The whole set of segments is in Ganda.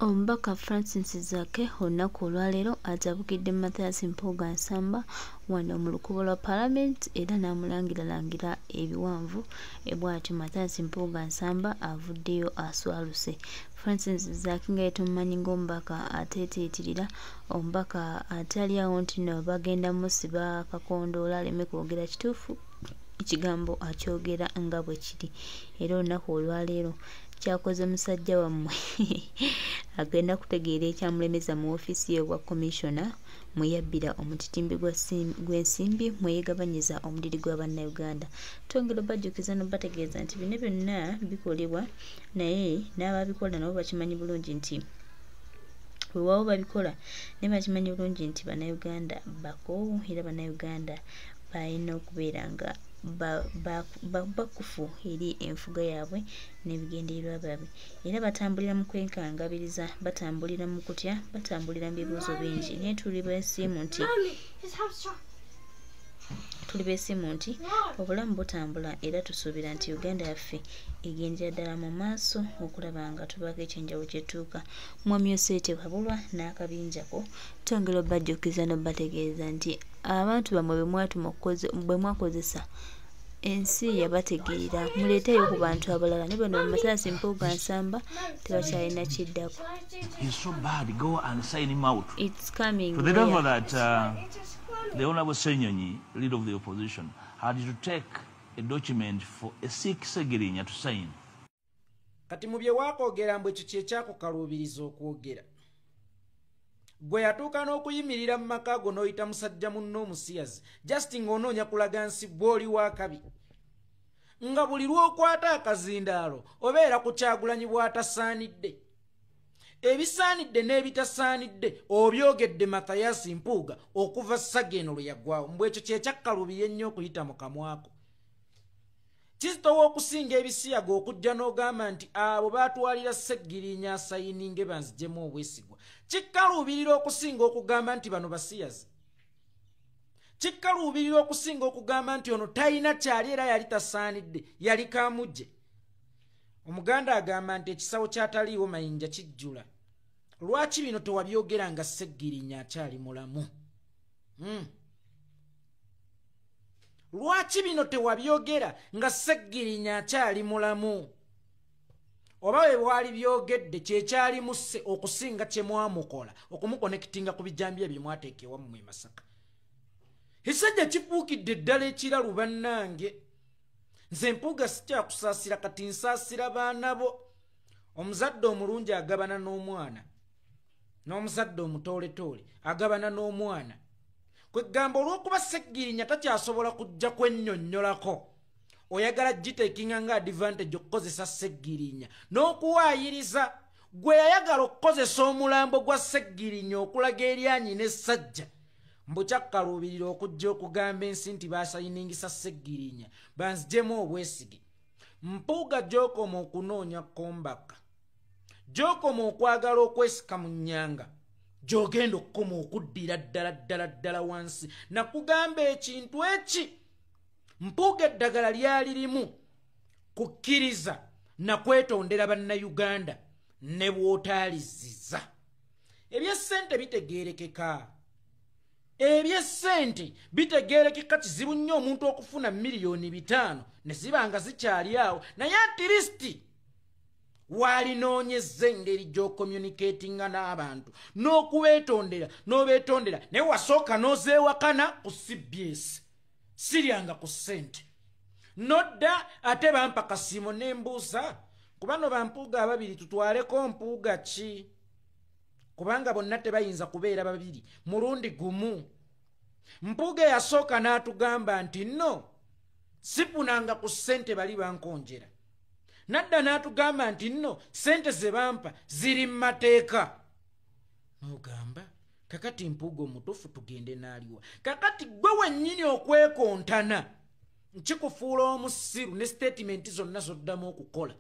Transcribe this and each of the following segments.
Omubaka Francis Zaake olunaku olwaleero atabukidde Mathias Mpuuga Nsamba wano mu lukubo lwa Paalamenti era n'amulangira ebiwanvu bw'atyo Mathias Mpuuga Nsamba avuddeyo aswaluse. Francis Zaake nga tumumanyi ng'omubaka ateeteetirira, omubaka atali awo nti nno bagenda musiba kakondoola aleme kwogera kituufu ekigambo akyogera nga bwe kiri. Era olunaku olwaleero kyakoze musajja wammwe agenda kutegeera ekyamulemeza mu woofiisi ye obwa komishona mwe yabbira omutitimbi gw'ensimbi mwe yeegabanyiza omuliri gwa bannayuganda. Twongera obajjukiza n'obategeeza nti bino byonna bikolebwa naye n'ababikola nabo bakimanyi bulungi nti weewaawo babikola naye bakimanyi bulungi nti bannayuganda bakoowu era bannayuganda balina okubeera nga bakufu eri enfuga yaabwe n'ebigendererwa byabwe era batambulira mu kwenkangabiriza, batambulira mu kutya, batambulira mu bibuuzo bingi. Naye tuli beesiimu nti obulamu butambula era tusuubira nti Uganda yaffe egendera ddala mu maaso okulaba nga tubaako ekyenjawulo kyetuuka. Mwami Osete Wabulwa n'akabinjako twongera obajjukiza n'obategeeza nti abantu bammwe bwe mwakozesa ensi yabategeera muleeteyo ku bantu abalala ne bano Mathias Mpuuga Nsamba tebakyalina kiddako. It's coming. For the level that the Honorable Senyonyi, leader of the opposition, had to take a document for a Sikh Segirinya to sign. Kati mu bye waakoogera mbu ekyo kye kyakukaluubiriza okwogera. Gwe yatuuka n'okuyimirira mu maka go n'oyita musajja munno omusiyazi just ng'onoonya kulaga nsi bw'oli wa kabi. Nga buli lw'okwata akazindaalo obeera ku Kyagulanyi bw'atasaanidde. Ebisaanidde n'ebitasaanidde obyogedde Mathias Mpuuga okuva Sageno lwe yaggwawo. Mbw ekyo kye kyakkalubiri ennyo okuyita mu kamwako. Kizitowa okusinga ebisiyaga okujja n'ogamba nti abo baatwalira Segirinya asayininge banzijemu obwesigwa. Kikkaluubirira okusinga okugamba nti bano basiyazi. Kikkaluubirira okusinga okugamba nti ono talina kyali era yali tasaanidde, yali kaamujje. Omuganda agamba nti ekisawo kyataliiwo mayinja kijjula. Lwaki bino tewabyogera nga Segirinya akyali mulamu? Lwaki bino tewabyogera nga Segirinya akyali mulamu? Oba bwe bwali byogedde kyekyali musse okusinga kye mwamukola okumukonekitinga ku bijambi ebyo mwateeka ewammwe e Masaka. Ekisajja kifuukidde ddala ekiralu bannange. Nze Mpuuga sikyakusaasira kati nsaasira baana bo. Omuzadde omulungi agabana n'omwana, n'omuzadde omutooletoole agabana n'omwana. Kwe ggamba olw'okuba Segirinya takyasobola kujja kwennyonnyolako, oyagala giteekinga nga advantage okukozesa Segirinya n'okuwaayiriza. Gwe yayagala okukozesa omulambo gwa Segirinya okulaga eryanyi n'essajja. Mbu kyakkaluubirira okujja okugamba ensi nti baasayiningisa Segirinya banzijemu obwesige. Mpuuga gy'okoma okunoonya kombaka, gy'okoma okwagala okwesika mu nnyanga, gy'ogenda okukoma okuddira ddala wansi. Nakugamba ekintu eki Mpuuga eddagala lyali limu kukkiriza na kwetondera bannayuganda ne bw'otaaliziza. Eby'essente bitegeerekeka. Eby'essente bitegeerekeka kizibu nnyo omuntu okufuna miliyoni 5 ne ziba nga zikyali awo, naye at least walinoonyezza engeri gy'ocommunicatinga n'abantu n'okubeetondera n'obeetondera naye wasooka n'ozeewakana ku CBS siryanga ku ssente. Nodda ate bampa kasiimo n'embuusa ku bano bampuuga ababiri tutwaleko mpuuga ki? Kubanga bonna tebayinza kubeera babiri mulundi gumu. Mpuuga yasooka n'atugamba nti no sifunanga ku ssente bali bankonjera. Nadda n'atugamba nti no ssente ze bampa ziri mu mateeka. N'ogamba kakati Mpuuga omutuufu tugende n'aliwa. Kakati gwe wennyini okwekontana nkikufuula omusiru ne statement zonna zoddamu okukola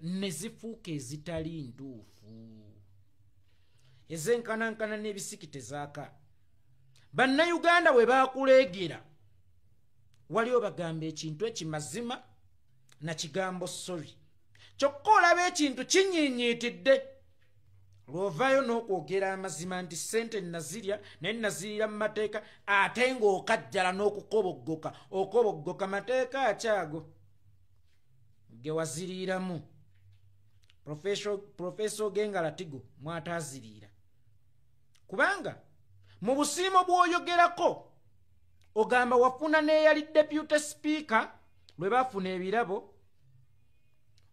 ne zifuuka ezitali ntuufu. Ezenkanankana n'ebisiki tezaaka. Bannayuganda bwe baakuleegera waliwo bagamba ekintu ekimazima na kigambo sorry. Kyokka olaba ekintu kinyiinyiitidde lwovaayo n'okwogera amazima nti ssente nazirya naye nazirira mu mateeka ate ng'okajjala n'okukoboggoka okoboggoka mateeka akyago ge waziriiramu Professor Ogenga Latigo mwataaziriira kubanga mu busiimo bw'oyogerako ogamba wafuna n'eyali deputy speaker lwe baafuna ebirabo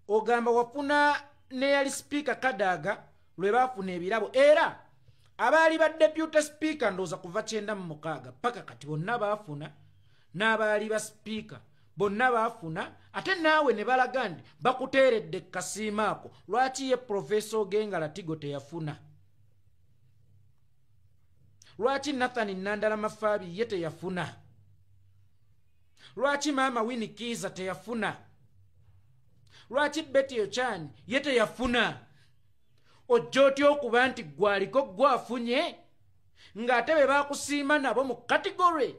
ogamba wafuna n'eyali speaker Kadaga lwe baafuna ebirabo era abaali ba deputy speaker ndowooza kuva 96 paka kati bonna baafuna n'abaali ba speaker bonna baafuna ate naawe ne balaga nti bakuteeredde kasiima ako lwaki ye Professor Ogenga Latigo teyafuna lwaki Nathan Nandala Mafaabi ye teyafuna lwaki Maama Winnie Kiza teyafuna lwaki Betty Ochan ye teyafuna ojja otya okuba nti gwaliko gwafunye ng'ate be baakusiima nabo mu kategore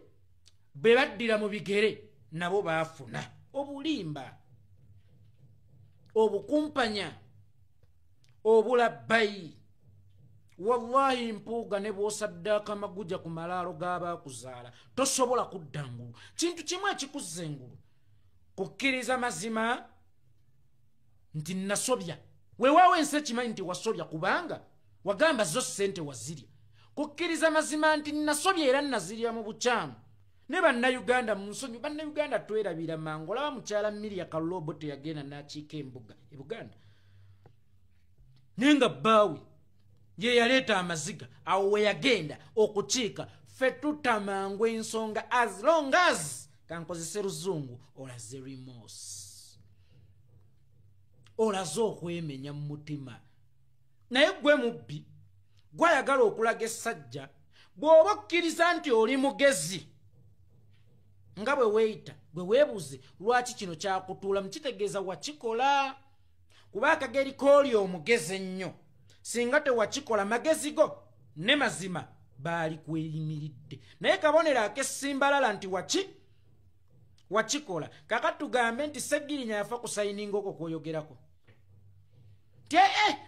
be baddira mu bigere nabo baafuna obulimba obukumpanya obulabbayi wallahi Mpuuga ne bw'osaddaaka amaguja ku malaalo g'abaakuzaala tosobola kudda ngulu kintu kimu ekikuzza engulu kukkiriza mazima nti nasobya weewaawo ensi ekimanyi nti wasobya kubanga wagamba zo ssente wazirya kukkiriza mazima nti nasobya era nazirya mu bukyamu ne bannayuganda mu nsonyi bannayuganda twerabira mangu olaba mukyala Miria Kalobo teyagenda n'akiika embuga e Buganda naye nga bbaawe ye yaleeta amaziga awo we yagenda okukiika ffe tutamangu ensonga as long as kankozese luzungu olaze remorse olaze okwemenya mu mutima naye gwe mubbi gwayagala okulaga essajja bw'oba okkiriza nti oli mugezi nga bwe weeyita bwe weebuuze lwaki kino kyakutuula mukitegeeza wakikola kuba akageri kooli omugezi ennyo singa tewakikola magezi go ne mazima baali kweyimiridde naye kabonero ak'essimbalala nti wakikola kakati tugambe nti Sseggirinya yafa kusayininga okwo kwoyogerako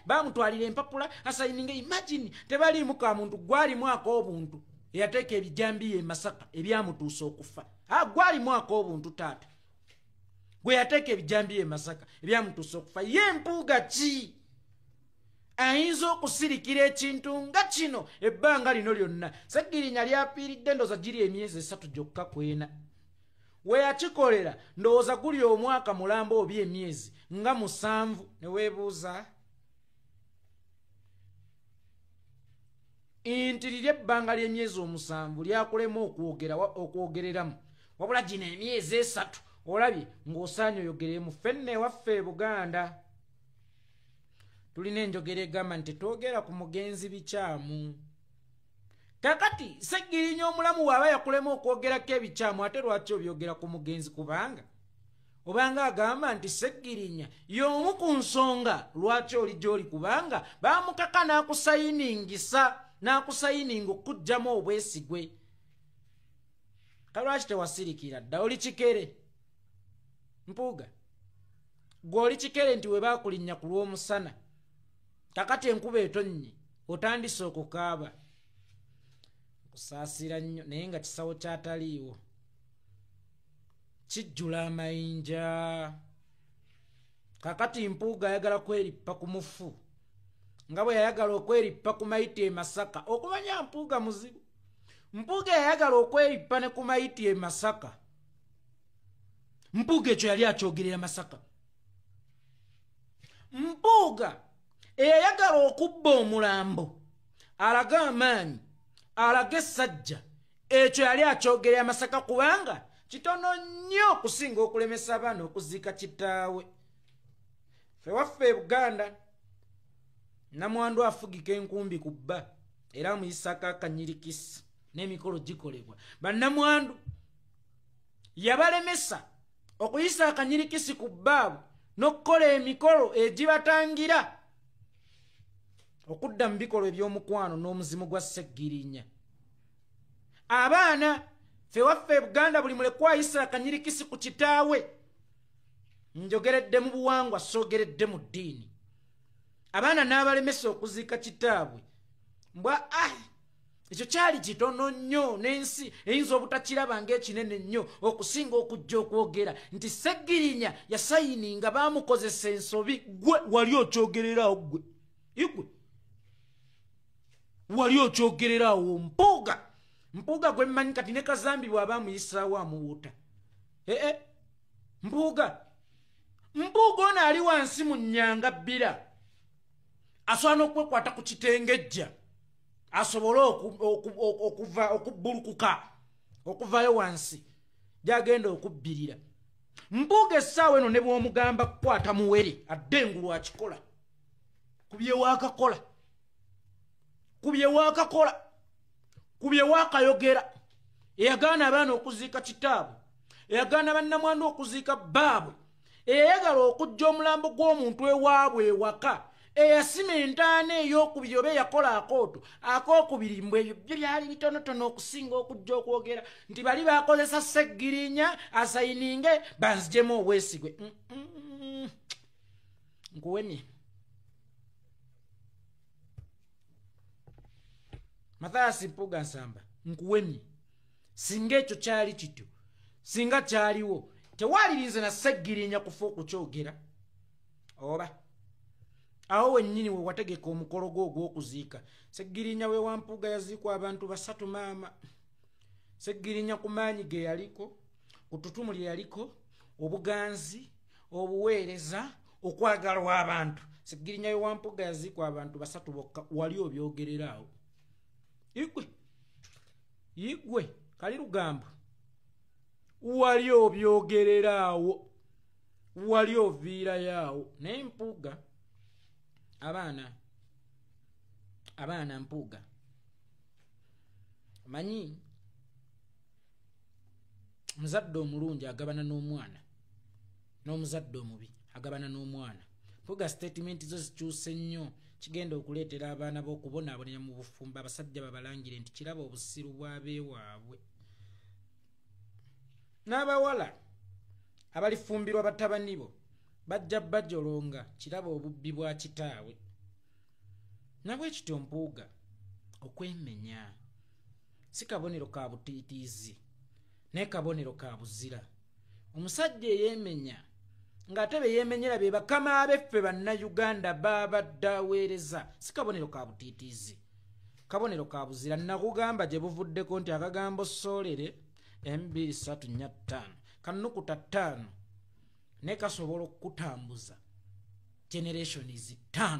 bamutwalira empapula asayininga imagine tebaliimu ka muntu gwalimu ak'obuntu eyateeka ebijambiya e Masaka ebyamutuusa okufa gwalimu ak'obuntu taata gwe yateeka ebijambiya e Masaka ebyamutuusa okufa ye Mpuuga ki ayinza okusirikira ekintu nga kino ebbanga lino lyonna Sseggirinya lyapiiridde ndowooza giri emyezi 3 gyokka kwena we yakikolera ndowooza guli omwaka mulamba obi emyezi nga 7 ne weebuuza nti liri ebbanga ly'emyezi 7 lyakulema okwogereramu wabula gino emyezi 3 olabye ng'osaanye oyogeremu ffenne ewaffe e Buganda tulina enjogera egamba nti twogera ku mugenzi bikyamu kakati Sseggirinya omulamu waaba yakulema okwogerako ebikyamu ate lwaki obyogera ku mugenzi kubanga obanga agamba nti Sseggirinya y'omu ku nsonga lwaki oli gy'oli kubanga baamukaka n'akusayininga okuggyamu obwesigwe kalwaki tewasirikira dda oli kikere Mpuuga gwe oli kikere nti we baakulinnya ku lw'omusana kakati enkuba etonnye otandise okukaaba kusaasira nnyo naye nga kisawo kyataliiwo kijjula amayinja kakati Mpuuga ayagala kwerippa ku mufu nga bwe yayagala okwerippa ku Mayiti e Masaka okumanya Mpuuga muzibu Mpuuga yayagala okwerippa ne ku Mayiti e Masaka Mpuuga ekyo yali akyogerera Masaka Mpuuga eyayagala okubba omulambo alaga amaanyi alaga essajja ekyo yali akyogerera Masaka kubanga kitono nnyo okusinga okulemesa abaana okuziika kitaawe ffe waffe e Buganda namwandu afugika enkumbi ku bba era amuyisako akanyirikisi n'emikolo gikolebwa bannamwandu yabalemesa okuyisa akanyirikisi ku bbaabwe n'okukola emikolo egibatangira okudda mu bikolwa eby'omukwano n'omuzimu gwa Sseggirinya abaana ffe waffe e Buganda buli mulekwa ayisa akanyirikisi ku kitaawe njogeredde mu buwangwa soogeredde mu ddiini abaana n'abalemesa okuziika kitaabwe mbwa ekyo kyali kitono nnyo n'ensi eyinza obutakiraba ng'ekinene nnyo okusinga okujja okwogera nti Sseggirinya yasayininga baamukozesa ensobi. Gwe wali okyogererawo gwe igwe wali okyogererawo mpuuga gwe mmanyi kati ne Kazambi bw'aba amuyisaawo amuwuuta mpuuga ono ali wansi mu nnyanga bbira asobola n'okwekwata ku kitengejja asobole okubbulukuka okuvayo wansi gyagenda okubbirira. Mpuuga essaawa eno ne bw'omugamba kukwata muwere adde engulu akikola ku bye waakakola ku bye waakayogera. Eyagaana abaana okuziika kitaabwe, eyagaana bannamwandu okuziika bbaabwe, eyayagala okujja omulambo gw'omuntu ewaabwe ewaka, eyasima entaana ey'okubiri oba eyakola akookubiri mbwe ebyo byo byali bitonotono okusinga okujja okwogera nti bali baakozesa Sseggirinya asayininge banzijemu obwesigwe. Nkuwemye Mathias Mpuuga Nsamba, nkuwemye. Singa ekyo kyali kityo, singa kyaliwo tewalirize na Sseggirinya kufa okukyogera oba awo wennyini we wategeka omukolo gwo ogw'okuziika. Sseggirinya we wa Mpuuga yaziikwa abantu 3 maama. Sseggirinya ku maanyi ge yaliko, ku ttutumu lye yaliko, obuganzi, obuweereza, okwagalwa abantu. Sseggirinya we wa Mpuuga yaziikwa abantu 3 bokka. Wali obyogereraawo igwe kali lugambo wali obyogereraawo, wali oviirayoawo. Naye Mpuuga abaana Mpuuga manyi muzadde omulungi agabana n'omwana, n'omuzadde omubi agabana n'omwana. Mpuuga statement zo zikyuse nnyo, kigenda okuleetera abaana b'okubonaabonera mu bufumbo abasajja babalangire nti kiraba obusiru bw'abeewaabwe. N'abawala abalifumbirwa batabani bo bajja bajolonga kiraba obubbi bwa kitaawe. Nabwe kityo Mpuuga okwemenya si kabonero ka butiitiizi naye kabonero ka buzira. Omusajja eyeemenya ng'ate be yeemenyera be bakama abeffe Bannayuganda babadde aweereza si kabonero ka butiitiizi, kabonero ka buzira. Nakugamba gye buvuddeko nti akagambo soolere 2345 kannukuta 5 ne kasobola okutambuza generations 5.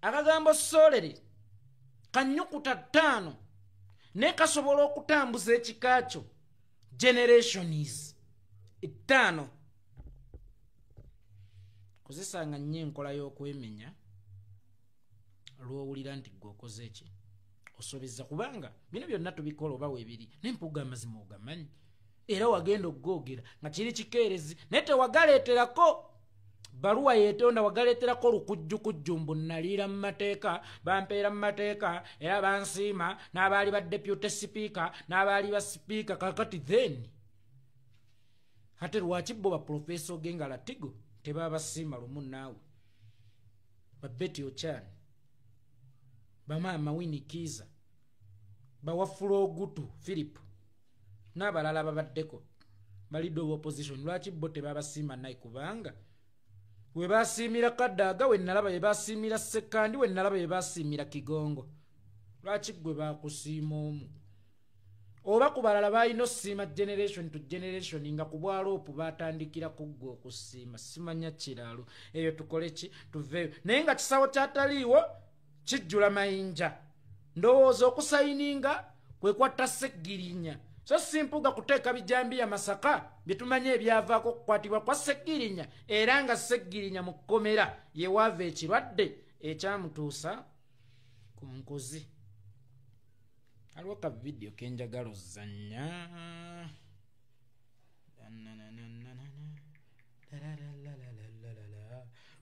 Akagambo soolere kannukuta 5 ne kasobola okutambuza ekika kyo generations 5. Kozesanga nnyo enkola y'okwemenya lw'owulira nti gwe okoze eki osobezza, kubanga bino byonna tubikola oba weebiri. N'Empuuga amazima ogamanyi era wagenda okugogera nga kiri kikeerezi naye tewagaleeterako baluwa yeetonda, wagaleeterako lukujjukujju mbu naliira mu mateeka, bampeera mu mateeka era bansiima, n'abaali ba deputy speaker n'abaali ba speaker. Kakati then ate lwaki bo baprofeso Gengala Tigo tebabasiima lumu naawe, ba Betty Ochan, bamaama Winnie Kiza, bawafula Ogutu Philip n'abalala babaddeko balidde opposition. Lwaki bo tebabasiima naye? Kubanga we basiimira Kadaaga, we nalaba ye basiimira Ssekandi, we nalaba ye basiimira Kigongo. Lwaki gwe bakusiima omu? Oba ku balala balina osiima generation to generation nga ku bwaloopu batandikira ku ggwe okusiima. Simanya kiraalo eyo tukole ki tuveeyo. Naye nga kisawo kyataliiwo kijjula mayinja, ndowooza okusayininga kwe kwatta Sseggirinya. So si Mpuuga kuteeka bijambiya Masaka bye tumanye ebyavaako okukwatibwa kwa Sseggirinya, era nga Sseggirinya mu kkomera ye waava ekirwadde ekyamutuusa ku nkozi. Aliwo ka video ke njagala ozannya.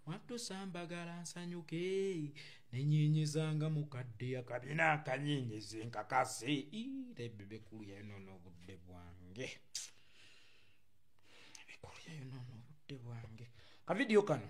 Watusambagala nsanyuke nenyenyezanga mukadde akabina akanyenyeze nkakase. Lebebe kulu yayonoona obudde bwange. Ka video kano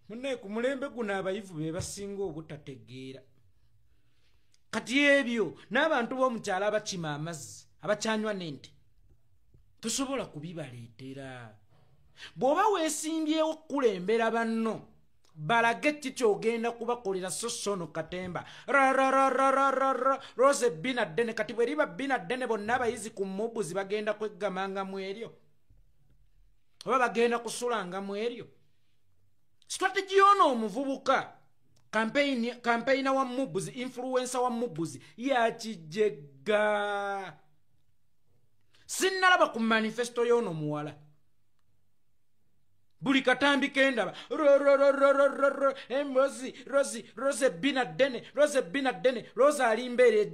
Munne ku mulembe guno abayivu be basinga obutategeera. Kati ebyo n'abantu b'omukyala abakima amazzi abakyanywa n'ente tosobola kubibaleetera. Bw'oba weesimbyewo kulembera banno balage kikyogenda kubakolera sosono katemba Rose bina ddene kati bwe liba bina ddene bonna abayizi ku mubuzi bagenda kweggamanga mu eryo oba bagenda kusulanga mu eryo. Strategy yono omuvubuka campaigner wa mubuzi influencer wa mubuzi ya kijega sinnalaba ku manifesto yono muwala buli katambi kendaba Rose bina ddene Rose alimbeere